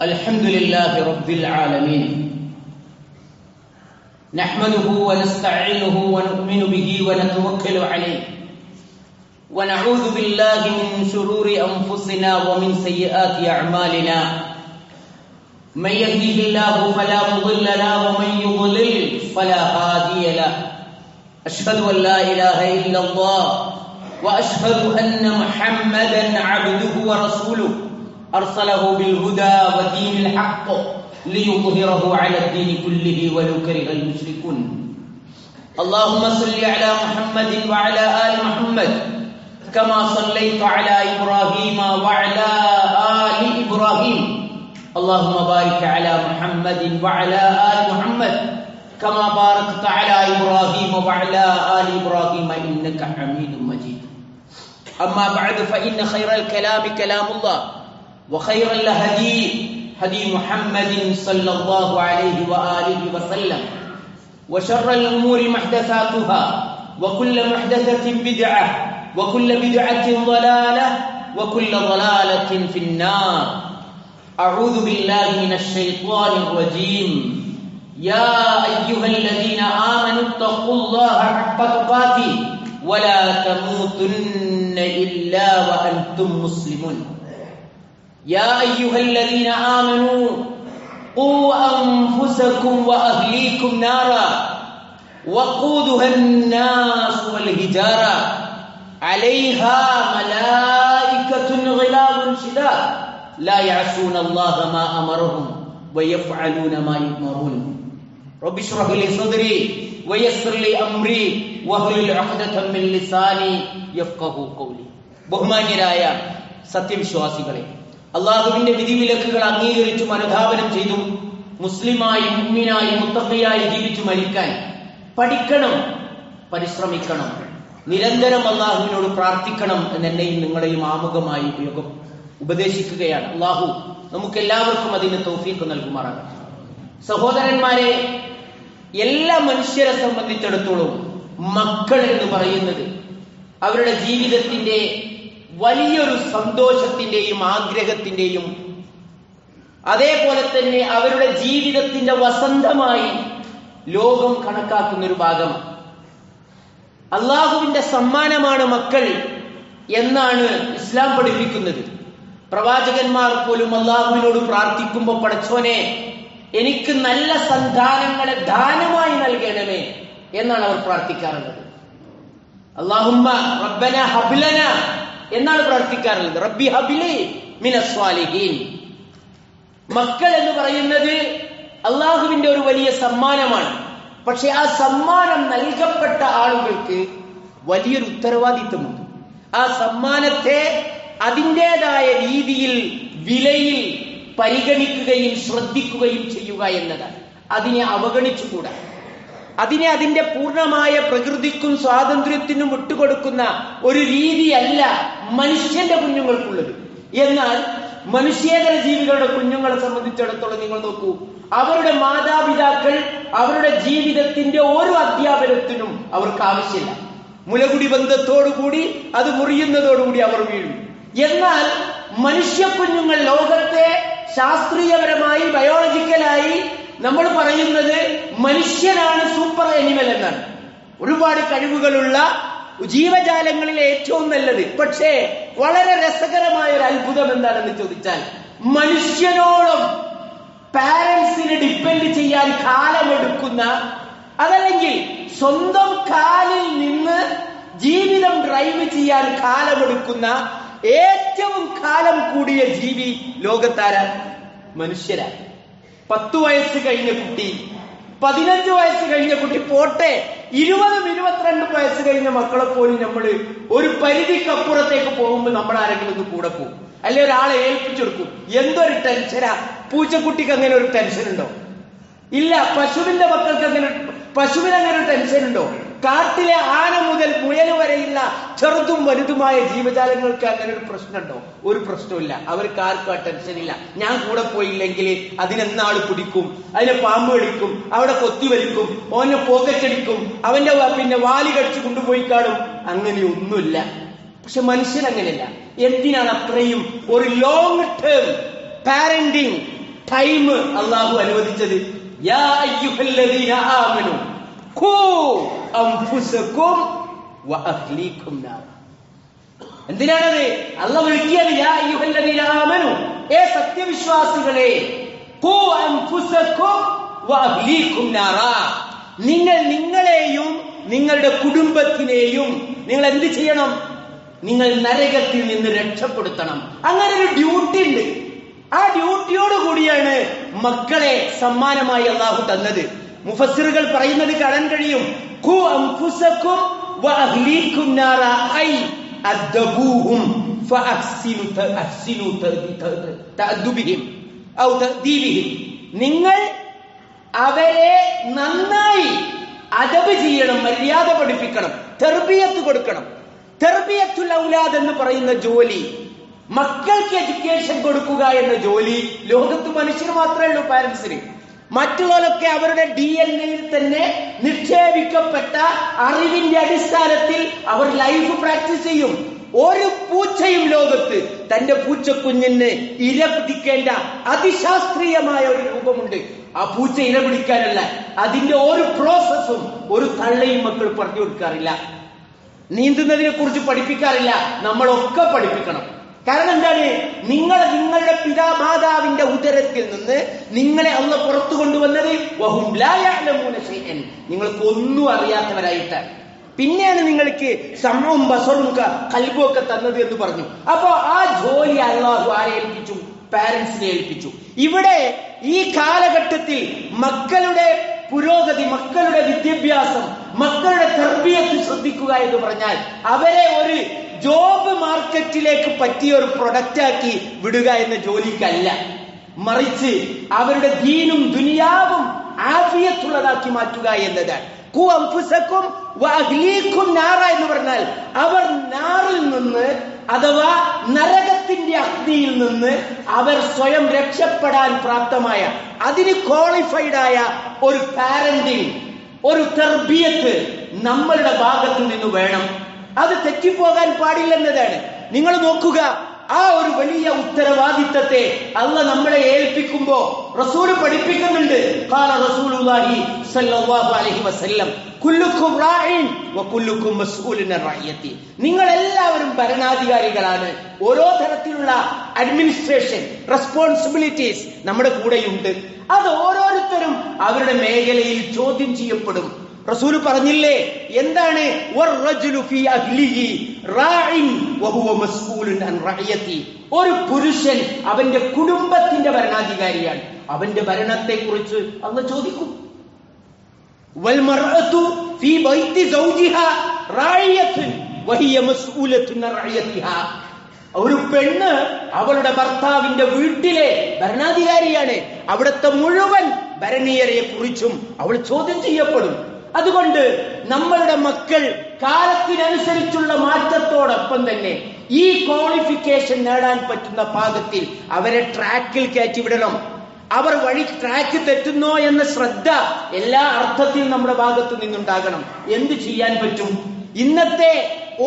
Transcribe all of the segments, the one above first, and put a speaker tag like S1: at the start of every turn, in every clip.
S1: الحمد لله رب العالمين نحمده ونستعينه ونؤمن به ونتوكل عليه ونعوذ بالله من شرور أنفسنا ومن سيئات أعمالنا من يهده الله فلا مضل له ومن يضلل فلا هادي له أشهد أن لا إله إلا الله وأشهد أن محمدا عبده ورسوله أرسله بالهدى ودين الحق ليظهره على الدين كله ولو كره المشركون اللهم صل على محمد وعلى آل محمد كما صليت على إبراهيم وعلى آل إبراهيم اللهم بارك على محمد وعلى آل محمد كما باركت على إبراهيم وعلى آل إبراهيم إنك حميد مجيد أما بعد فإن خير الكلام كلام الله وخير الهدي هدي محمد صلى الله عليه وآله وسلم وشر الأمور محدثاتها وكل محدثة بدعة وكل بدعة ضلالة وكل ضلالة في النار أعوذ بالله من الشيطان الرجيم يا أيها الذين آمنوا اتقوا الله حق تقاته ولا تموتن إلا وأنتم مسلمون يا أيها الذين آمنوا قوا أنفسكم وأهليكم نارا وقودها الناس والحجارة عليها ملائكة غلاظ شداد لا يعصون الله ما أمرهم ويفعلون ما يؤمرون رب اشرح لي صدري ويسر لي أمري واحلل عقدة من لساني يفقهوا قولي ബഹുമാന്യരായ സത്യവിശ്വാസികളെ, അള്ളാഹുവിന്റെ വിധിവിലക്കുകൾ അംഗീകരിച്ചും അനുധാവനം ചെയ്തും മുസ്ലിമായി മുഅ്മിനായി മുത്തഖിയായി ജീവിച്ചു മരിക്കാൻ പഠിക്കണം, പരിശ്രമിക്കണം, നിരന്തരം അള്ളാഹുവിനോട് പ്രാർത്ഥിക്കണം എന്നെയും നിങ്ങളെയും ആമുഖമായി ഉപദേശിക്കുകയാണ്. അള്ളാഹു നമുക്കെല്ലാവർക്കും അതിന് തൗഫീഖ് നൽകുമാറാകട്ടെ. സഹോദരന്മാരെ, എല്ലാ മനുഷ്യരെ സംബന്ധിച്ചിടത്തോളം മക്കൾ എന്ന് പറയുന്നത് അവരുടെ ജീവിതത്തിന്റെ വലിയൊരു സന്തോഷത്തിന്റെയും ആഗ്രഹത്തിന്റെയും അതേപോലെ തന്നെ അവരുടെ ജീവിതത്തിന്റെ വസന്തമായി ലോകം കണക്കാക്കുന്ന ഒരു ഭാഗമാണ്. അള്ളാഹുവിന്റെ സമ്മാനമാണ് മക്കൾ എന്നാണ് ഇസ്ലാം പഠിപ്പിക്കുന്നത്. പ്രവാചകന്മാർ പോലും അള്ളാഹുവിനോട് പ്രാർത്ഥിക്കുമ്പോൾ, പടച്ചോനെ എനിക്ക് നല്ല സന്താനങ്ങളെ ദാനമായി നൽകണമേ എന്നാണ് അവർ പ്രാർത്ഥിക്കാറുള്ളത്. അല്ലാഹുമ്മ റബ്ബന ഹബ്ലന എന്നാണ് പ്രാർത്ഥിക്കാറുള്ളത്. റബ്ബി ഹബ്ലി മിനസ് സ്വാലിഹീൻ. മക്കൾ എന്ന് പറയുന്നത് അള്ളാഹുവിന്റെ ഒരു വലിയ സമ്മാനമാണ്. പക്ഷെ ആ സമ്മാനം നൽകപ്പെട്ട ആളുകൾക്ക് വലിയൊരു ഉത്തരവാദിത്വമുണ്ട്. ആ സമ്മാനത്തെ അതിൻ്റെതായ രീതിയിൽ വിലയിൽ പരിഗണിക്കുകയും ശ്രദ്ധിക്കുകയും ചെയ്യുക എന്നതാണ്. അതിനെ അവഗണിച്ചുകൂടാ. അതിനെ അതിന്റെ പൂർണ്ണമായ പ്രകൃതിക്കും സ്വാതന്ത്ര്യത്തിനും വിട്ടുകൊടുക്കുന്ന ഒരു രീതിയല്ല മനുഷ്യന്റെ കുഞ്ഞുങ്ങൾക്കുള്ളത്. എന്നാൽ മനുഷ്യേതര ജീവികളുടെ കുഞ്ഞുങ്ങളെ സംബന്ധിച്ചിടത്തോളം നിങ്ങൾ നോക്കൂ, അവരുടെ മാതാപിതാക്കൾ അവരുടെ ജീവിതത്തിന്റെ ഓരോ അധ്യാപനത്തിനും അവർക്ക് ആവശ്യമില്ല. മുലകുടി ബന്ധത്തോടുകൂടി അത് മുറിയുന്നതോടുകൂടി അവർ വീഴും. എന്നാൽ മനുഷ്യ കുഞ്ഞുങ്ങൾ ലോകത്തെ ശാസ്ത്രീയപരമായി ബയോളജിക്കലായി നമ്മൾ പറയുന്നത് മനുഷ്യനാണ് സൂപ്പർ അനിമൽ എന്നാണ്. ഒരുപാട് കഴിവുകളുള്ള ജീവജാലങ്ങളിലെ ഏറ്റവും നല്ലത്. പക്ഷേ വളരെ രസകരമായ ഒരു അത്ഭുതം എന്താണെന്ന് ചോദിച്ചാൽ, മനുഷ്യനോളം പാരന്റ്സിനെ ഡിപ്പെൻഡ് ചെയ്യാൻ കാലമെടുക്കുന്ന, അതല്ലെങ്കിൽ സ്വന്തം കാലിൽ നിന്ന് ജീവിതം ഡ്രൈവ് ചെയ്യാൻ കാലമെടുക്കുന്ന ഏറ്റവും കാലം കൂടിയ ജീവി ലോകത്താരാണ്? മനുഷ്യരാണ്. 10 വയസ്സ് കഴിഞ്ഞ കുട്ടി, 15 വയസ്സ് കഴിഞ്ഞ കുട്ടി പോട്ടെ, 20-22 വയസ്സ് കഴിഞ്ഞ മക്കളെ പോലും നമ്മൾ ഒരു പരിധിക്കപ്പുറത്തേക്ക് പോകുമ്പോൾ നമ്മൾ ആരെങ്കിലും ഒന്ന് കൂടെ പോകും, അല്ലെ ഒരാളെ ഏൽപ്പിച്ചെടുക്കും. എന്തൊരു ടെൻഷനാ! പൂച്ചക്കുട്ടിക്ക് അങ്ങനെ ഒരു ടെൻഷൻ ഉണ്ടോ? ഇല്ല. പശുവിന്റെ മക്കൾക്ക് പശുവിന് അങ്ങനെ ഒരു ടെൻഷൻ ഉണ്ടോ? കാട്ടിലെ ആന മുതൽ മുയൽ വരെയുള്ള ചെറുതും വലുതുമായ ജീവജാലങ്ങൾക്ക് അങ്ങനെ ഒരു പ്രശ്നമുണ്ടോ? ഒരു പ്രശ്നമില്ല. അവർക്ക് ആർക്കും ആ ടെൻഷൻ ഇല്ല. ഞാൻ കൂടെ പോയില്ലെങ്കിൽ അതിനെന്നാള് പിടിക്കും, അതിനെ പാമ്പ് കടിക്കും, അവിടെ കൊത്തിവലിക്കും, ഓനെ പോക്കറ്റടിക്കും, അവന്റെ വാലി കടിച്ച് കൊണ്ടുപോയി കാണും. അങ്ങനെയൊന്നുമില്ല. പക്ഷെ മനുഷ്യൻ അങ്ങനെയല്ല. എന്തിനാണ് അത്രയും ഒരു ലോങ് ടേം പാരന്റിങ്, ടൈം അള്ളാഹു അനുവദിച്ചത് യാ അയ്യുഹല്ലദീന ആമനു ഖൂ അൻഫുസകും വഅഹ്ലീകും നാർ. എന്തിനാണത് അള്ളാഹു വിളിക്കിയത്? യാ അയ്യുഹല്ലദീന ആമനു, ഏ സത്യവിശ്വാസികളെ, ഖൂ അൻഫുസകും വഅഹ്ലീകും നാർ, നിങ്ങളെയും നിങ്ങളുടെ കുടുംബത്തിനെയും നിങ്ങൾ എന്ത് ചെയ്യണം? നിങ്ങൾ നരകത്തിൽ നിന്ന് രക്ഷപ്പെടുത്തണം. അങ്ങനെ ഒരു ഡ്യൂട്ടി ഉണ്ട്. ആ ഡ്യൂട്ടിയോട് കൂടിയാണ് മക്കളെ സമ്മാനമായി അള്ളാഹു തന്നത്. മുഫസ്സിറുകൾ പറയുന്നത് കാണാൻ കഴിയും. ഖൂ അൻഫുസകും വഅഹ്ലീകും നാറ ഐ അദ്ബൂഹും ഫഅഹ്സിനു തഅദ്ദുബിഹിം ഔ തഅദീബിഹിം, നിങ്ങൾ അവരെ നന്നായി അദബ് ചെയ്യണം, മര്യാദ പഠിപ്പിക്കണം, തർബിയത്ത് കൊടുക്കണം. തർബിയത്തുൽ ഔലാദ് എന്ന് പറയുന്ന ജോലി, മക്കൾക്ക് എഡ്യൂക്കേഷൻ കൊടുക്കുക എന്ന ജോലി ലോകത്ത് മനുഷ്യന് മാത്രമേ ഉള്ളൂ, പാരന്റ്സിന്. മറ്റുള്ളവരൊക്കെ അവരുടെ DNA തന്നെ നിക്ഷേപിക്കപ്പെട്ട അറിവിന്റെ അടിസ്ഥാനത്തിൽ അവർ ലൈഫ് പ്രാക്ടീസ് ചെയ്യും. ഒരു പൂച്ചയും ലോകത്ത് തന്റെ പൂച്ചക്കുഞ്ഞിന് ഇര പിടിക്കേണ്ട അതിശാസ്ത്രീയമായ ഒരു രൂപമുണ്ട്. ആ പൂച്ച ഇര പിടിക്കാനല്ല, അതിന്റെ ഒരു പ്രോസസ്സും ഒരു തള്ളയും മക്കൾ പറഞ്ഞു കൊടുക്കാറില്ല. നീന്തുന്നതിനെ കുറിച്ച് പഠിപ്പിക്കാറില്ല. നമ്മളൊക്കെ പഠിപ്പിക്കണം. കാരണം എന്താണ്? നിങ്ങളുടെ പിതാമാതാവിന്റെ ഉദരത്തിൽ നിന്ന് നിങ്ങളെ അല്ലാഹു പുറത്തു കൊണ്ടുവന്നത് വഹും ലാ യഅലമൂന ശൈഅൻ, നിങ്ങൾക്ക് ഒന്നും അറിയാത്തവരായിട്ടാണ്. പിന്നെയാണ് നിങ്ങൾക്ക് സമവും ബസറും ഖൽബും ഒക്കെ തന്നത് എന്ന് പറഞ്ഞു. അപ്പോ ആ ജോലി അല്ലാഹു ആരെ ഏൽപ്പിച്ചു? പാരന്റ്സിനെ ഏൽപ്പിച്ചു. ഇവിടെ ഈ കാലഘട്ടത്തിൽ മക്കളുടെ പുരോഗതി, മക്കളുടെ വിദ്യാഭ്യാസം, മക്കളുടെ തർബിയത്ത് ശ്രദ്ധിക്കുക എന്ന് പറഞ്ഞാൽ അവരെ ഒരു ജോബ് മാർക്കറ്റിലേക്ക് പറ്റിയ ഒരു പ്രൊഡക്റ്റ് ആക്കി വിടുക എന്ന ജോലിക്കല്ല, മറിച്ച് അവരുടെ ദീനും ദുനിയാവും ആഫിയത്തുള്ളതാക്കി മാറ്റുക എന്നതാണ്. ഖൂ അൻഫുസകും വഅഹ്ലീകും നാറ എന്ന് പറഞ്ഞാൽ അവർ നാറിൽ നിന്ന്, അഥവാ നരകത്തിന്റെ അഗ്നിയിൽ നിന്ന് അവർ സ്വയം രക്ഷപ്പെടാൻ പ്രാപ്തമായ, അതിന് ക്വാളിഫൈഡ് ആയ ഒരു പാരന്റിങ്, ഒരു തർബിയത്ത് നമ്മളുടെ ഭാഗത്തു നിന്ന് വേണം. അത് തെറ്റിപ്പോകാൻ പാടില്ലെന്നതാണ്. നിങ്ങൾ നോക്കുക, ആ ഒരു വലിയ ഉത്തരവാദിത്തത്തെ അല്ലാഹു നമ്മളെ ഏൽപ്പിക്കുമ്പോ റസൂൽ പഠിപ്പിക്കുന്നുണ്ട്. ഖാല റസൂലുള്ളാഹി സ്വല്ലല്ലാഹു അലൈഹി വസല്ലം കുല്ലുക്കും റാഇൻ വകുല്ലുക്കും മസ്ഊലുൻ അൻ റഅയതി, നിങ്ങൾ എല്ലാവരും ഭരണാധികാരികളാണ്. ഓരോ തരത്തിലുള്ള അഡ്മിനിസ്ട്രേഷൻ റെസ്പോൺസിബിലിറ്റീസ് നമ്മുടെ കൂടെയുണ്ട്. അത് ഓരോരുത്തരും അവരുടെ മേഖലയിൽ ചോദ്യം ചെയ്യപ്പെടും. റസൂൽ പറഞ്ഞില്ലേ, എന്താണ്? വറജുലു ഫീ അഹ്ലിഹി റാഇൻ വഹുവ മസ്ഊലുൻ അൻ റഅയതി, ഒരു പുരുഷൻ അവന്റെ കുടുംബത്തിന്റെ ഭരണാധികാരിയാണ്. അവന്റെ ഭരണത്തെ കുറിച്ച് അല്ലാഹു ചോദിക്കും. വൽ മർഅതു ഫീ ബൈതി സൗജിഹാ റാഇയത്തുൻ വഹിയ മസ്ഊലത്തുൻ അൻ റഅയതിഹാ, ഒരു പെണ്ണ് അവളുടെ ഭർത്താവിന്റെ വീട്ടിലെ ഭരണാധികാരിയാണ്. അവിടുത്തെ മുഴുവൻ ഭരണീയരെ കുറിച്ചും അവൾ ചോദ്യം ചെയ്യപ്പെടും. അതുകൊണ്ട് നമ്മളുടെ മക്കൾ കാലത്തിനനുസരിച്ചുള്ള മാറ്റത്തോടൊപ്പം തന്നെ ഈ ക്വാളിഫിക്കേഷൻ നേടാൻ പറ്റുന്ന പാകത്തിൽ അവരെ ട്രാക്കിൽ കയറ്റിവിടണം. അവർ വഴി ട്രാക്ക് തെറ്റുന്നോ എന്ന ശ്രദ്ധ എല്ലാ അർത്ഥത്തിലും നമ്മുടെ ഭാഗത്തു നിന്നുണ്ടാകണം. എന്ത് ചെയ്യാൻ പറ്റും? ഇന്നത്തെ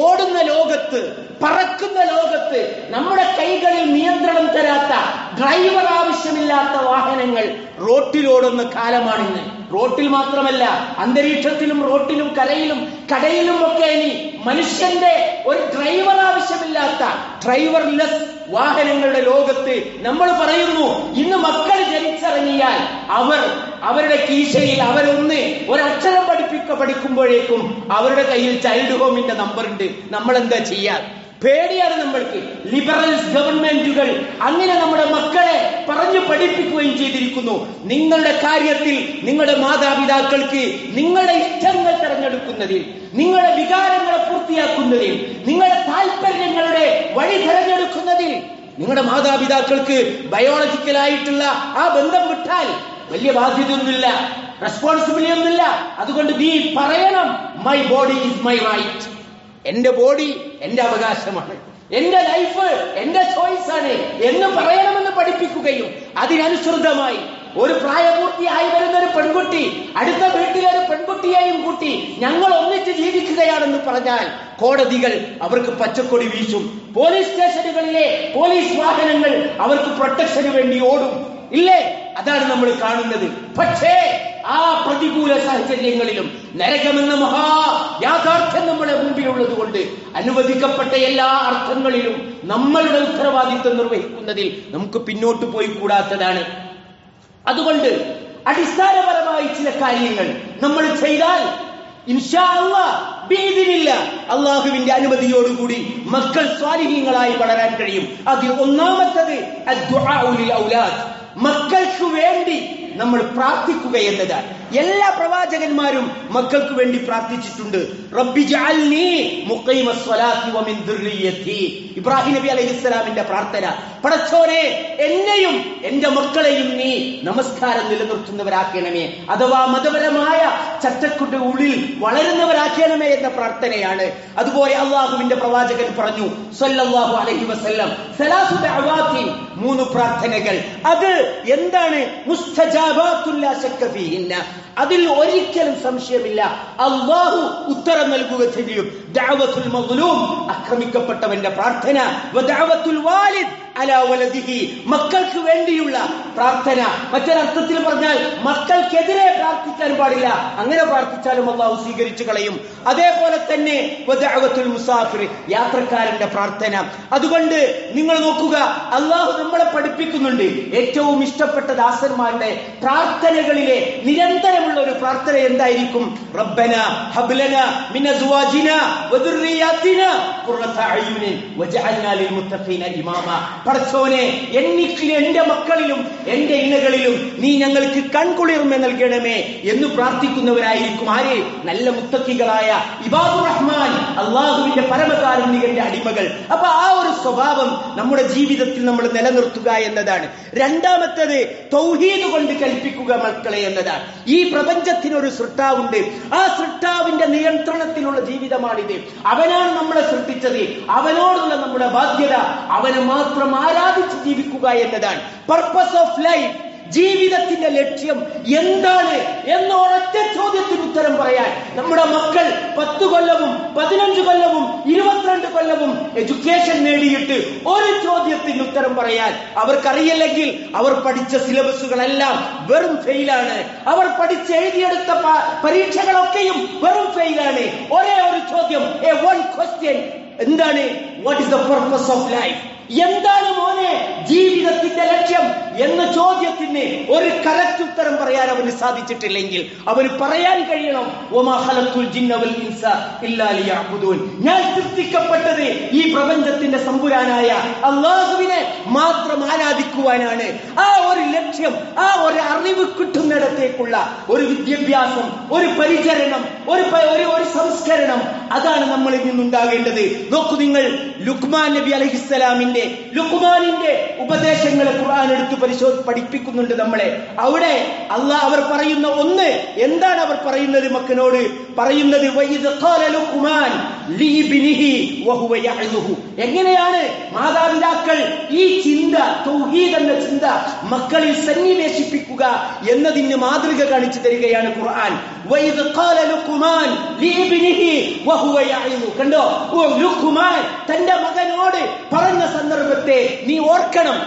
S1: ഓടുന്ന ലോകത്ത്, പറക്കുന്ന ലോകത്ത് നമ്മുടെ കൈകളിൽ നിയന്ത്രണം തരാത്ത, ഡ്രൈവർ ആവശ്യമില്ലാത്ത വാഹനങ്ങൾ റോട്ടിലോടുന്ന കാലമാണിന്ന്. റോട്ടിൽ മാത്രമല്ല, അന്തരീക്ഷത്തിലും റോട്ടിലും കരയിലും കടയിലും ഒക്കെ ഇനി മനുഷ്യന്റെ ഒരു ഡ്രൈവർ ആവശ്യമില്ലാത്ത ഡ്രൈവർലെസ് വാഹനങ്ങളുടെ ലോകത്ത് നമ്മൾ പറയുന്നു, ഇന്ന് മക്കൾ ജനിച്ചിറങ്ങിയാൽ അവരുടെ കീശയിൽ ഒരക്ഷരം പഠിക്കുമ്പോഴേക്കും അവരുടെ കയ്യിൽ ചൈൽഡ് ഹോമിന്റെ നമ്പർ ഉണ്ട്. നമ്മൾ എന്താ ചെയ്യാ? പേടിയാണ് നമ്മൾക്ക്. ലിബറൽസ് ഗവൺമെന്റുകൾ അങ്ങനെ നമ്മുടെ മക്കളെ പറഞ്ഞു പഠിപ്പിക്കുകയും ചെയ്തിരിക്കുന്നു. നിങ്ങളുടെ കാര്യത്തിൽ നിങ്ങളുടെ മാതാപിതാക്കൾക്ക് നിങ്ങളുടെ ഇഷ്ടങ്ങൾ തെരഞ്ഞെടുക്കുന്നതിൽ, നിങ്ങളുടെ വികാരങ്ങളെ പൂർത്തിയാക്കുന്നതിൽ, നിങ്ങളുടെ താല്പര്യങ്ങളുടെ വഴി തെരഞ്ഞെടുക്കുന്നതിൽ നിങ്ങളുടെ മാതാപിതാക്കൾക്ക് ബയോളജിക്കലായിട്ടുള്ള ആ ബന്ധം വിട്ടാൽ വലിയ ബാധ്യതയൊന്നുമില്ല, റെസ്പോൺസിബിലിറ്റി ഒന്നുമില്ല. അതുകൊണ്ട് നീ പറയണം, my body is my right, എന്റെ ബോഡി എന്റെ അവകാശമാണ്, എന്റെ ലൈഫ് എന്റെ ചോയ്സ് ആണ് എന്ന് പറയണമെന്ന് പഠിപ്പിക്കുകയും അതിനനുസൃതമായി ഒരു പ്രായപൂർത്തിയായി വരുന്ന ഒരു പെൺകുട്ടി അടുത്ത വീട്ടിലെ ഒരു പെൺകുട്ടിയെയും കൂട്ടി ഞങ്ങൾ ഒന്നിച്ച് ജീവിക്കുകയാണെന്ന് പറഞ്ഞാൽ കോടതികൾ അവർക്ക് പച്ചക്കൊടി വീശും. പോലീസ് സ്റ്റേഷനുകളിലെ പോലീസ് വാഹനങ്ങൾ അവർക്ക് പ്രൊട്ടക്ഷന് വേണ്ടി ഓടും. ഇല്ലേ? അതാണ് നമ്മൾ കാണുന്നത്. പക്ഷേ ആ പ്രതികൂല സാഹചര്യങ്ങളിലും നരകമെന്ന മഹാ യാഥാർത്ഥ്യം നമ്മുടെ മുമ്പിലുള്ളത് കൊണ്ട് അനുവദിക്കപ്പെട്ട എല്ലാ അർത്ഥങ്ങളിലും നമ്മളുടെ ഉത്തരവാദിത്വം നിർവഹിക്കുന്നതിൽ നമുക്ക് പിന്നോട്ട് പോയി കൂടാത്തതാണ്. അതുകൊണ്ട് അടിസ്ഥാനപരമായി ചില കാര്യങ്ങൾ നമ്മൾ ചെയ്താൽ ഇൻഷാ അല്ലാഹ് ബിഇദ്നില്ല അല്ലാഹുവിന്റെ അനുമതിയോടുകൂടി മക്കൾ സ്വാലിഹീങ്ങളായി വളരാൻ കഴിയും. അതിൽ ഒന്നാമത്തത് അദ്ദുആഉ ലിൽ ഔലാദ്, മക്കൾക്ക് വേണ്ടി നമ്മൾ പ്രാർത്ഥിക്കുക എന്നതാണ്. എല്ലാ പ്രവാചകന്മാരും മക്കൾക്ക് വേണ്ടി പ്രാർത്ഥിച്ചിട്ടുണ്ട്. റബ്ബി ജഅൽനി മുഖീമസ്സലാത്തി വമിൻ ദുർരിയത്തി. ഇബ്രാഹിം നബി അലൈഹിസ്സലാമിന്റെ പ്രാർത്ഥന, പടച്ചോനെ എന്നെയും എന്റെ മക്കളെയും നീ നമസ്കാരം നിലനിർത്തുന്നവരാക്കണമേ, അഥവാ മതപരമായ ചട്ടക്കൂട്ട് ഉള്ളിൽ വളരുന്നവരാക്കണമേ എന്ന പ്രാർത്ഥനയാണ്. അതുപോലെ അള്ളാഹുവിന്റെ പ്രവാചകൻ പറഞ്ഞു സല്ലല്ലാഹു അലൈഹി വസല്ലം, സലാസു ദഅവാത്തിൻ, 3 പ്രാർത്ഥനകൾ. അത് എന്താണ്? മുസ്തജാബാത്തുൻ ലാ ശക്ക ഫീഹിന്ന, അതിൽ ഒരിക്കലും സംശയമില്ല, അല്ലാഹു ഉത്തരം നൽകുക ചെയ്യും. ദഅവത്തുൽ മദ്ലൂം, ആക്രമിക്കപ്പെട്ടവന്റെ പ്രാർത്ഥന, വദഅവത്തുൽ വാലിദ് അലാ വലദിഹി, മക്കൾക്ക് വേണ്ടിയുള്ള പ്രാർത്ഥന. മറ്റൊരർത്ഥത്തിൽ പറഞ്ഞാൽ മക്കൾക്കെതിരെ പ്രാർത്ഥിക്കാൻ പാടില്ല, അങ്ങനെ പ്രാർത്ഥിച്ചാലും അല്ലാഹു സ്വീകരിച്ചു കളയും. അതേപോലെ തന്നെ വദഅവത്തുൽ മുസാഫിർ, യാത്രക്കാരന്റെ പ്രാർത്ഥന. അതുകൊണ്ട് നിങ്ങൾ നോക്കുക, അല്ലാഹു നമ്മളെ പഠിപ്പിക്കുന്നുണ്ട് ഏറ്റവും ഇഷ്ടപ്പെട്ട ദാസന്മാരുടെ പ്രാർത്ഥനകളിലെ നിരന്തരമുള്ള ഒരു പ്രാർത്ഥന എന്തായിരിക്കും? റബ്ബന ഹബ് ലനാ മിൻ അസ്വാജിനാ വദുർരിയാതിനാ ഖുർറത അയുനിൻ വജഅൽനാ ലിൽ മുത്തഖീന ഇമാമ. പടച്ചോനെ എന്നിലും എന്റെ മക്കളിലും എന്റെ ഇണകളിലും നീ ഞങ്ങൾക്ക് കൺകുളിർമ നൽകണമേ എന്ന് പ്രാർത്ഥിക്കുന്നവരായിരിക്കും ആര്? നല്ല മുത്തഖികളായ ഇബാദുർ റഹ്മാൻ, അള്ളാഹുവിന്റെ പരമകാരുണ്യന്റെ അടിമകൾ. അപ്പൊ ആ ഒരു സ്വഭാവം നമ്മുടെ ജീവിതത്തിൽ നമ്മൾ നിലനിർത്തുക എന്നതാണ്. രണ്ടാമത്തേത് തൗഹീദ് കൊണ്ട് കൽപ്പിക്കുക മക്കളെ എന്നതാണ്. ഈ പ്രപഞ്ചത്തിനൊരു സൃഷ്ടാവുണ്ട്, ആ സൃഷ്ടാവിന്റെ നിയന്ത്രണത്തിലുള്ള ജീവിതമാണിത്. അവനാണ് നമ്മളെ സൃഷ്ടിച്ചത്, അവനോടുള്ള നമ്മുടെ ബാധ്യത അവനെ മാത്രം ആരാധിച്ച് ജീവിക്കുക എന്നതാണ്. പർപ്പസ് ഓഫ് ലൈഫ്, ജീവിതത്തിന്റെ ലക്ഷ്യം എന്താണ് എന്ന ഒരൊറ്റ ചോദ്യത്തിന് ഉത്തരം പറയാൻ നമ്മുടെ മക്കൾ 10 കൊല്ലവും 15 കൊല്ലവും 22 കൊല്ലവും എഡ്യൂക്കേഷൻ നേടിയിട്ട് ഒരു ചോദ്യത്തിന് ഉത്തരം പറയാൻ അവർക്കറിയില്ലെങ്കിൽ അവർ പഠിച്ച സിലബസുകളെല്ലാം വെറും ഫെയിലാണ്. അവർ പഠിച്ച് എഴുതിയെടുത്ത പരീക്ഷകളൊക്കെയും വെറും ഫെയിലാണ്. ഒരേ ഒരു ചോദ്യം, വൺ ക്വസ്റ്റ്യൻ, എന്താണ്? What is the purpose of life? എന്താണ് മോനെ ജീവിതത്തിന്റെ ലക്ഷ്യം എന്ന ചോദ്യത്തിന് ഒരു കറക്റ്റ് ഉത്തരം പറയാൻ അവന് സാധിച്ചിട്ടില്ലെങ്കിൽ അവന് പറയാൻ കഴിയണം, വമാ ഖലഖ്തുൽ ജിന്ന വൽ ഇൻസ ഇല്ലാ ലിയഅ്ബുദൂൻ, ഞാൻ സൃഷ്ടിക്കപ്പെട്ടത് ഈ പ്രപഞ്ചത്തിന്റെ സംപുരാനായ അല്ലാഹുവിനെ മാത്രം ആരാധിക്കുവാനാണ്. ആ ഒരു ലക്ഷ്യം, ആ ഒരു അറിവ് കിട്ടുന്നിടത്തേക്കുള്ള ഒരു വിദ്യാഭ്യാസം, ഒരു പരിചരണം, ഒരു സംസ്കരണം, അതാണ് നമ്മളിൽ നിന്നുണ്ടാകേണ്ടത്. നോക്കൂ നിങ്ങൾ, ലുഖ്മാൻ നബി അലൈഹിസ്സലാമിന്റെ ലുഖ്മാനിന്റെ ഉപദേശങ്ങളെ ഖുർആൻ എടുത്ത് പഠിപ്പിക്കുന്നുണ്ട് നമ്മളെ. അവിടെ അല്ലാഹ് അവർ പറയുന്ന ഒന്ന് എന്താണ്? അവർ പറയുന്നത് മക്കനോട് പറയുന്നത്, വഇദ് ഖാല ലുഖ്മാൻ ലിഇബ്നിഹി വഹുവ യഅ്ലുഹു. എങ്ങനെയാണ് മാതാപിതാക്കൾ ഈ ചിന്ത, തൗഹീദ് എന്ന ചിന്ത മക്കളിൽ സന്നിവേശിപ്പിക്കുക എന്നതിന് മാതൃക കാണിച്ചു തരികയാണ് ഖുർആൻ. വഇദ് ഖാല ലുഖ്മാൻ ലിഇബ്നിഹി വഹുവ യഅ്ലുഹു. കണ്ടോ, ലുഖ്മാൻ തന്റെ മകനോട് പറഞ്ഞ സന്ദർഭത്തെ നീ ഓർക്കണം.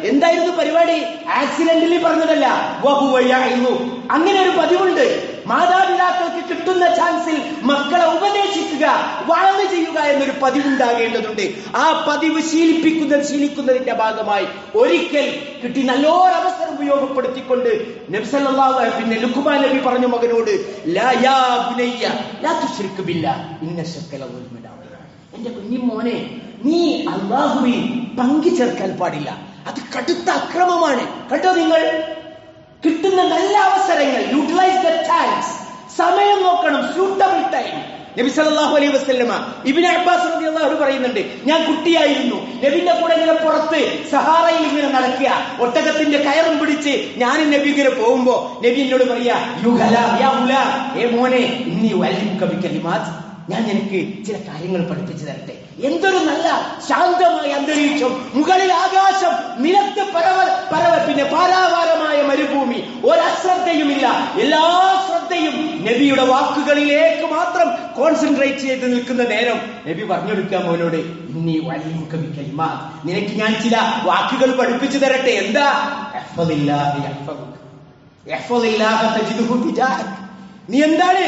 S1: എന്തായിരുന്നു പരിപാടി? ആക്സിഡന്റലി പറഞ്ഞതല്ല, വഹുവ യഅ്ലുഹു. അങ്ങനെ ഒരു പതിവുണ്ട്. മാതാപിതാക്കൾക്ക് കിട്ടുന്ന ചാൻസിൽ മക്കളെ ഉപദേശിക്കുക, വഅദ് ചെയ്യുക എന്നൊരു പതിവുണ്ടാകേണ്ടതുണ്ട്. ആ പതിവ് ശീലിക്കുന്നതിന്റെ ഭാഗമായി ഒരിക്കൽ കിട്ടി നല്ലൊരു അവസരം ഉപയോഗപ്പെടുത്തിക്കൊണ്ട് നബി സല്ലല്ലാഹു അലൈഹി പിന്നെ ലുഖ്മാൻ നബി പറഞ്ഞു മകനോട്, ലാ യാ ബുനയ്യ ലാ തുശ്രിക് ബില്ലാഹ് ഇന്ന ശിർക ലദുൽമുൻ അദീം. എന്റെ കുഞ്ഞിമോനെ, നീ അല്ലാഹുവിൽ പങ്കു ചേർക്കാൻ പാടില്ല, അത് കടുത്ത അക്രമമാണ്. കണ്ടോ നിങ്ങൾ, കിട്ടുന്ന നല്ല അവസരങ്ങൾ യൂട്ടിലൈസ് ദ ടൈംസ്, സമയം നോക്കണം, സ്യൂട്ടബിൾ ടൈം. നബി സല്ലല്ലാഹു അലൈഹി വസല്ലമ ഇബ്നു അബ്ബാസ് റളിയല്ലാഹു അൻഹു പറയുന്നുണ്ട്, ഞാൻ കുട്ടിയായിരുന്നു, നബിന്റെ കൂടെ ഇങ്ങനെ പുറത്ത് സഹാറയിൽ ഇങ്ങനെ നടക്കുക, ഒട്ടകത്തിന്റെ കയറും പിടിച്ച് ഞാൻ നബി ഇങ്ങനെ പോകുമ്പോ നബി എന്നോട് പറയാ, ഏ മോനെ, ഇന്നി ഉഅല്ലിമുക ബികലിമാത്ത്, ഞാൻ എനിക്ക് ചില കാര്യങ്ങൾ പഠിപ്പിച്ചു തരട്ടെ. എന്തൊരു നല്ല ശാന്തമായ അന്തരീക്ഷം, മുകളിൽ ആകാശം, നിലത്ത് പിന്നെ പാരാവാരമായ മരുഭൂമി, ഒരശ്രദ്ധയുമില്ല, എല്ലാ ശ്രദ്ധയും നബിയുടെ വാക്കുകളിലേക്ക് മാത്രം കോൺസെൻട്രേറ്റ് ചെയ്ത് നിൽക്കുന്ന നേരം നബി പറഞ്ഞെടുക്കുക മോനോട്, ഇന്നി വഅലിമുക ബികലിമാത്, നിനക്ക് ഞാൻ ചില വാക്കുകൾ പഠിപ്പിച്ചു തരട്ടെ. എന്താ? നീ എന്താണ്?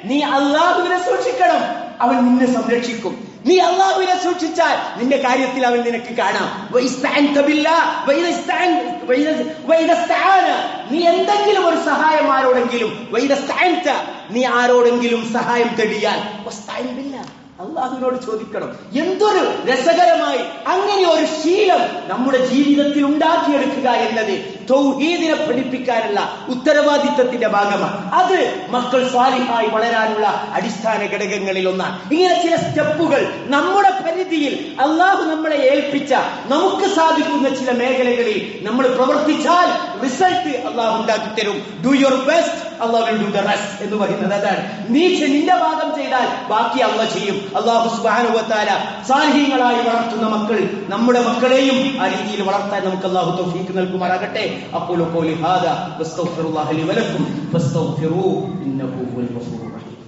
S1: നീ അല്ലാഹുവിനെ സൂക്ഷിക്കണം, അവൻ നിന്നെ സംരക്ഷിക്കും. നീ അല്ലാഹുവിനെ സൂക്ഷിച്ചാൽ നിന്റെ കാര്യത്തിൽ അവൻ നിനക്ക് കാണാം. നീ എന്തെങ്കിലും ഒരു സഹായം ആരോടെങ്കിലും, നീ ആരോടെങ്കിലും സഹായം തേടിയാൽ അള്ളാഹുവിനോട് ചോദിക്കണം. എന്തൊരു രസകരമായി അങ്ങനെ ഒരു ശീലം നമ്മുടെ ജീവിതത്തിൽ ഉണ്ടാക്കിയെടുക്കുക എന്നത് തൗഹീദിനെ പഠിപ്പിക്കാനുള്ള ഉത്തരവാദിത്തത്തിന്റെ ഭാഗമാണ്. അത് മക്കൾ സ്വാലിഹായി വളരാനുള്ള അടിസ്ഥാന ഘടകങ്ങളിൽ ഒന്നാണ്. ഇങ്ങനെ ചില സ്റ്റെപ്പുകൾ നമ്മുടെ പരിധിയിൽ അള്ളാഹു നമ്മളെ ഏൽപ്പിച്ച നമുക്ക് സാധിക്കുന്ന ചില മേഖലകളിൽ നമ്മൾ പ്രവർത്തിച്ചാൽ റിസൾട്ട് അള്ളാഹു ഉണ്ടാക്കി തരും. Do your best, Allah will do the rest എന്ന് പറയുന്നത് അതാണ്. നീ നിന്റെ ഭാഗം ചെയ്താൽ ബാക്കി അള്ളാഹു ചെയ്യും. അള്ളാഹു സുബ്ഹാനഹു വ തആല സാലിഹീങ്ങളായി വളർത്തുന്ന മക്കൾ, നമ്മുടെ മക്കളെയും ആ രീതിയിൽ വളർത്താൻ നമുക്ക് അള്ളാഹു തൗഫീഖ് നൽകുമാറാകട്ടെ. അഖൂലു ഖൗലി ഹാദാ വസ്തഗ്ഫിറുല്ലാഹ ലി വലക്കും ഫസ്തഗ്ഫിറൂഹു ഇന്നഹു ഹുവൽ ഗഫൂറുർ റഹീം.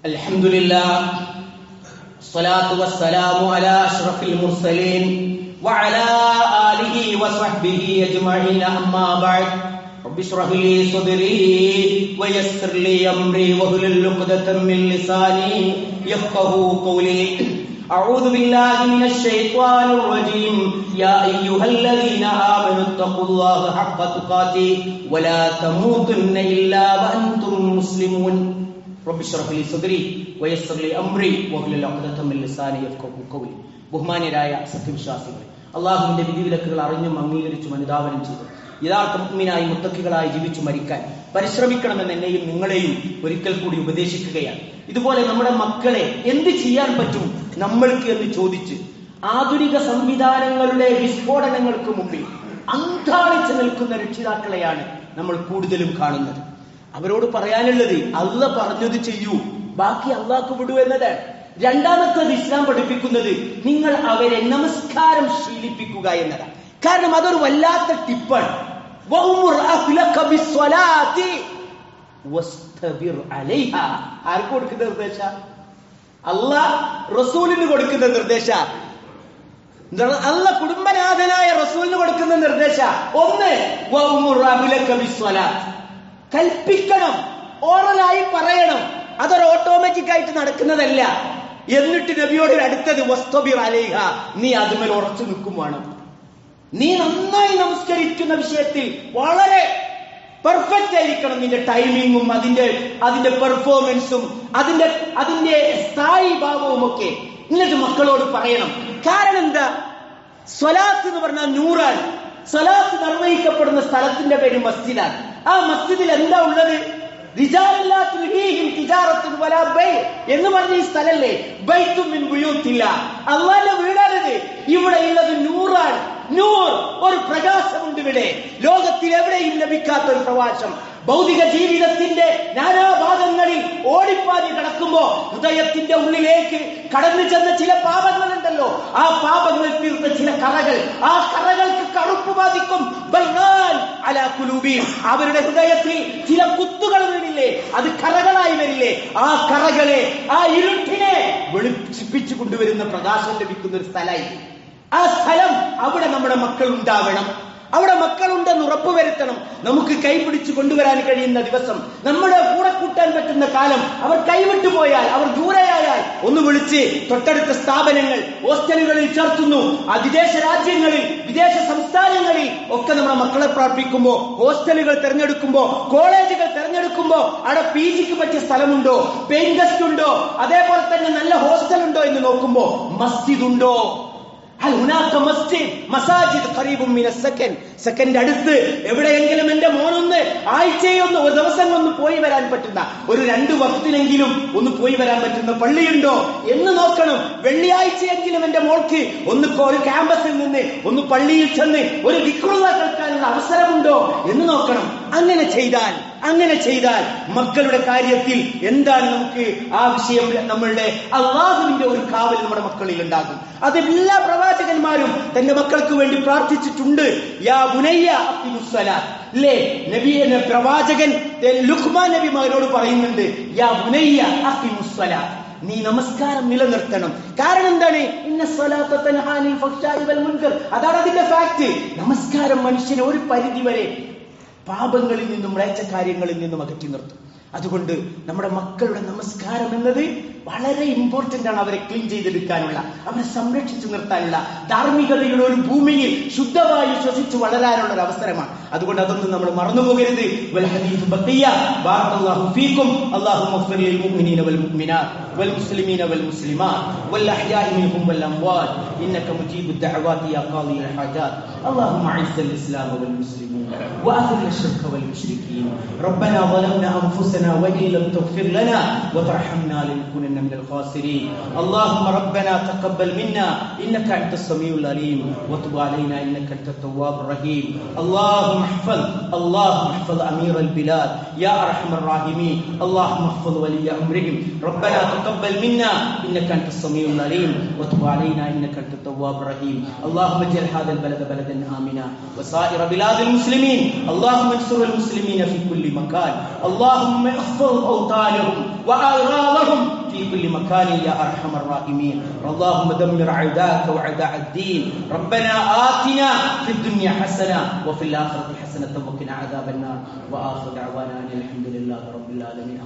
S1: അൽഹംദുലില്ലാഹ് الصلاة والسلام على أشرف المرسلين وعلى آله وصحبه أجمعين أما بعد رب اشرح لي صدري ويسر لي أمري واحلل عقدة من لساني يفقهوا قولي أعوذ بالله من الشيطان الرجيم يا أيها الذين آمنوا اتقوا الله حق تقاته ولا تموتن إلا وأنتم مسلمون رب اشرح لي صدري ويسر لي امري واحلل عقدة من لساني يفقهوا قولي. ബഹുമാന്യരായ സത്യവിശ്വാസികളെ, അള്ളാഹുവിന്റെ വിധിവിലക്കുകൾ അറിഞ്ഞും അംഗീകരിച്ചും അനുധാവനം ചെയ്തു യഥാർത്ഥ മുഅ്മിനായി മുത്തഖികളായി ജീവിച്ചു മരിക്കാൻ പരിശ്രമിക്കണമെന്ന് എന്നെയും നിങ്ങളെയും ഒരിക്കൽ കൂടി ഉപദേശിക്കുകയാണ്. ഇതുപോലെ നമ്മുടെ മക്കളെ എന്ത് ചെയ്യാൻ പറ്റും നമ്മൾക്ക് എന്ന് ചോദിച്ച് ആധുനിക സംവിധാനങ്ങളുടെ വിസ്ഫോടനങ്ങൾക്ക് മുമ്പിൽ അന്താളിച്ച് നിൽക്കുന്ന രക്ഷിതാക്കളെയാണ് നമ്മൾ കൂടുതലും കാണുന്നത്. അവരോട് പറയാനുള്ളത് അള്ളാഹ് പറഞ്ഞത് ചെയ്യൂ, ബാക്കി അള്ളാഹ്ക്ക് വിടൂ എന്നതാണ്. രണ്ടാമത്തേത് ഇസ്ലാം പഠിപ്പിക്കുന്നത് നിങ്ങൾ അവരെ നമസ്കാരം ശീലിപ്പിക്കുക എന്നതാണ്. കാരണം അതൊരു വല്ലാത്ത ടിപ്പാണ്. ആർക്ക് കൊടുക്കുന്ന നിർദ്ദേശ? അള്ളാഹ് റസൂലിന് കൊടുക്കുന്ന നിർദ്ദേശ. അള്ളാഹ് കുടുംബനാഥനായ റസൂലിന് കൊടുക്കുന്ന നിർദ്ദേശ. ഒന്ന്, കൽപ്പിക്കണം, ഓറലായി പറയണം. അതൊരു ഓട്ടോമാറ്റിക് ആയിട്ട് നടക്കുന്നതല്ല. എന്നിട്ട് നബിയോട് അടുത്തത് വസ്തബിർ അലൈഹ, നീ അതുമേൽ ഉറച്ചു നിൽക്കും വേണം. നീ നന്നായി നമസ്കരിക്കുന്ന വിഷയത്തിൽ വളരെ പെർഫെക്റ്റ് ആയിരിക്കണം. നിന്റെ ടൈമിങ്ങും അതിന്റെ പെർഫോമൻസും അതിന്റെ സ്ഥായി ഭാവവും ഒക്കെ എന്നിട്ട് മക്കളോട് പറയണം. കാരണം എന്താ? സ്വലാത്ത് എന്ന് പറഞ്ഞാൽ നൂറാണ്. സ്വലാത്ത് നിർവഹിക്കപ്പെടുന്ന സ്ഥലത്തിന്റെ പേര് മസ്ജിദാണ്. ആ മസ്ജിദിൽ എന്താ ഉള്ളത്? എന്ന് പറഞ്ഞ ഈ സ്ഥലല്ലേ ബൈത്തും മിൻ ബുയൂത്തില്ലാ, അല്ലാഹുവിന്റെ വീടാണിത്. ഇവിടെ ഉള്ളത് നൂറാണ്. നൂർ, ഒരു പ്രകാശമുണ്ട് ഇവിടെ. ലോകത്തിൽ എവിടെയും ലഭിക്കാത്ത ഒരു പ്രകാശം. ഭൗതിക ജീവിതത്തിന്റെ നാനാഭാഗങ്ങളിൽ ഓടിപ്പാഞ്ഞ് കിടക്കുമ്പോ ഹൃദയത്തിന്റെ ഉള്ളിലേക്ക് കടന്നു ചെന്ന ചില പാപങ്ങളുണ്ടല്ലോ, ആ പാപങ്ങൾ തീർത്ത ചില കറകൾ, ആ കറകൾക്ക് കറുപ്പ് ബാധിക്കും. അവരുടെ ഹൃദയത്തിൽ ചില കുത്തുകൾ വീണില്ലേ, അത് കറകളായി വരില്ലേ. ആ കറകളെ, ആ ഇരുട്ടിനെ വെളുപ്പിച്ചു കൊണ്ടുവരുന്ന പ്രകാശം ലഭിക്കുന്ന ഒരു സ്ഥലമായി. ആ സ്ഥലം, അവിടെ നമ്മുടെ മക്കൾ ഉണ്ടാവണം. അവിടെ മക്കളുണ്ടെന്ന് ഉറപ്പുവരുത്തണം. നമുക്ക് കൈപിടിച്ചു കൊണ്ടുവരാൻ കഴിയുന്ന ദിവസം, നമ്മുടെ കൂടെ കൂട്ടാൻ പറ്റുന്ന കാലം അവർ കൈവിട്ടു പോയാൽ, അവർ ദൂരെയായാൽ ഒന്ന് വിളിച്ച് തൊട്ടടുത്ത സ്ഥാപനങ്ങൾ, ഹോസ്റ്റലുകളിൽ ചേർത്തുന്നു. ആ വിദേശ രാജ്യങ്ങളിൽ, വിദേശ സംസ്ഥാനങ്ങളിൽ ഒക്കെ നമ്മുടെ മക്കളെ പ്രാപിക്കുമ്പോ, ഹോസ്റ്റലുകൾ തിരഞ്ഞെടുക്കുമ്പോ, കോളേജുകൾ തിരഞ്ഞെടുക്കുമ്പോ അവിടെ PGക്ക് പറ്റിയ സ്ഥലമുണ്ടോ, പെയിൻ ഗസ്റ്റ് ഉണ്ടോ, അതേപോലെ തന്നെ നല്ല ഹോസ്റ്റൽ ഉണ്ടോ എന്ന് നോക്കുമ്പോ മസ്ജിദ് ഉണ്ടോ? സെക്കൻഡ് അടുത്ത് എവിടെയെങ്കിലും എന്റെ മോനൊന്ന് ആഴ്ചയൊന്ന് ഒരു ദിവസം ഒന്ന് പോയി വരാൻ പറ്റുന്ന, ഒരു 2 വക്തിലെങ്കിലും ഒന്ന് പോയി വരാൻ പറ്റുന്ന പള്ളിയുണ്ടോ എന്ന് നോക്കണം. വെള്ളിയാഴ്ചയെങ്കിലും എന്റെ മോൾക്ക് ഒരു ക്യാമ്പസിൽ നിന്ന് ഒന്ന് പള്ളിയിൽ ചെന്ന് ഒരു ദിക്റുള്ള കേൾക്കാനുള്ള അവസരമുണ്ടോ എന്ന് നോക്കണം. അങ്ങനെ ചെയ്താൽ അങ്ങനെ ചെയ്താൽ മക്കളുടെ കാര്യത്തിൽ എന്താണ് നമുക്ക് ആവശ്യം? നമ്മളുടെ അള്ളാഹുവിന്റെ ഒരു കാവൽ നമ്മുടെ മക്കളിൽ ഉണ്ടാകും. അതെല്ലാ പ്രവാചകന്മാരും തന്റെ മക്കൾക്ക് വേണ്ടി പ്രാർത്ഥിച്ചിട്ടുണ്ട്. യാ ബുനയ്യ അഖിമുസ്സലാത്ത്, അല്ലേ? പ്രവാചകൻ ലുഖ്മാൻ നബി മകനോട് പറയുന്നുണ്ട്, യാ ബുനയ്യ അഖിമുസ്സലാത്ത്, നീ നമസ്കാരം നിലനിർത്തണം. കാരണം എന്താണ്? ഇന്ന സ്വലാത്ത തൻഹാ അനിൽ ഫഹ്ശാഇ വൽ മുൻകർ. അതാണ് അതിന്റെ ഫാക്ട്. നമസ്കാരം മനുഷ്യനെ ഒരു പരിധി വരെ പാപങ്ങളിൽ നിന്നും മ്ലേച്ഛ കാര്യങ്ങളിൽ നിന്നും അകറ്റി നിർത്തും. അതുകൊണ്ട് നമ്മുടെ മക്കളുടെ നമസ്കാരം എന്നത് വളരെ ഇമ്പോർട്ടന്റ് ആണ്. അവരെ ക്ലീൻ ചെയ്തെടുക്കാനുള്ള, അവരെ സംരക്ഷിച്ചു നിർത്താനുള്ള, ധാർമ്മികതയുടെ ഒരു ഭൂമിയിൽ ശുദ്ധവായു ശ്വസിച്ചു വളരാനുള്ള ഒരു അവസരമാണ്. അതുകൊണ്ട് അതൊന്നും നമ്മൾ മറന്നുപോകരുത്. വൽ ഹദീഥു ബഖിയ. ബാറകല്ലാഹു ഫീക്കും. അല്ലാഹുമ്മ ഗ്ഫിർ ലിൽ മുഅ്മിനീന വൽ മുഅ്മിനാത്ത് വൽ മുസ്ലിമീന വൽ മുസ്ലിമാത്ത് വൽ അഹ്യാഇ മിൻഹും വൽ അംവാത് ഇന്നക മുജീബുദ് ദഅവാതി യാ ഖാദിയൽ ഹാജാത്ത്. اللهم اعز الاسلام والمسلمين واذل الشرك والمشركين. ربنا ظلمنا انفسنا وان لم تغفر لنا وترحمنا لنكونن من الخاسرين. اللهم ربنا تقبل منا انك انت السميع العليم وتب علينا انك انت التواب الرحيم. اللهم احفظ امير البلاد يا ارحم الراحمين. اللهم احفظ ولي امرهم. ربنا تقبل منا انك انت السميع العليم وتب علينا انك انت التواب الرحيم. اللهم اجعل هذا البلد بلدا آمنا وسائر بلاد المسلمين. اللهم انصر المسلمين في كل مكان. اللهم احفظ أوطانهم وأعراضهم في كل مكان يا أرحم الراحمين. اللهم دمر أعداءك وأعداء الدين. ربنا آتنا في الدنيا حسنة وفي الآخرة حسنة وقنا عذاب النار. وآخر دعوانا أن الحمد لله رب العالمين.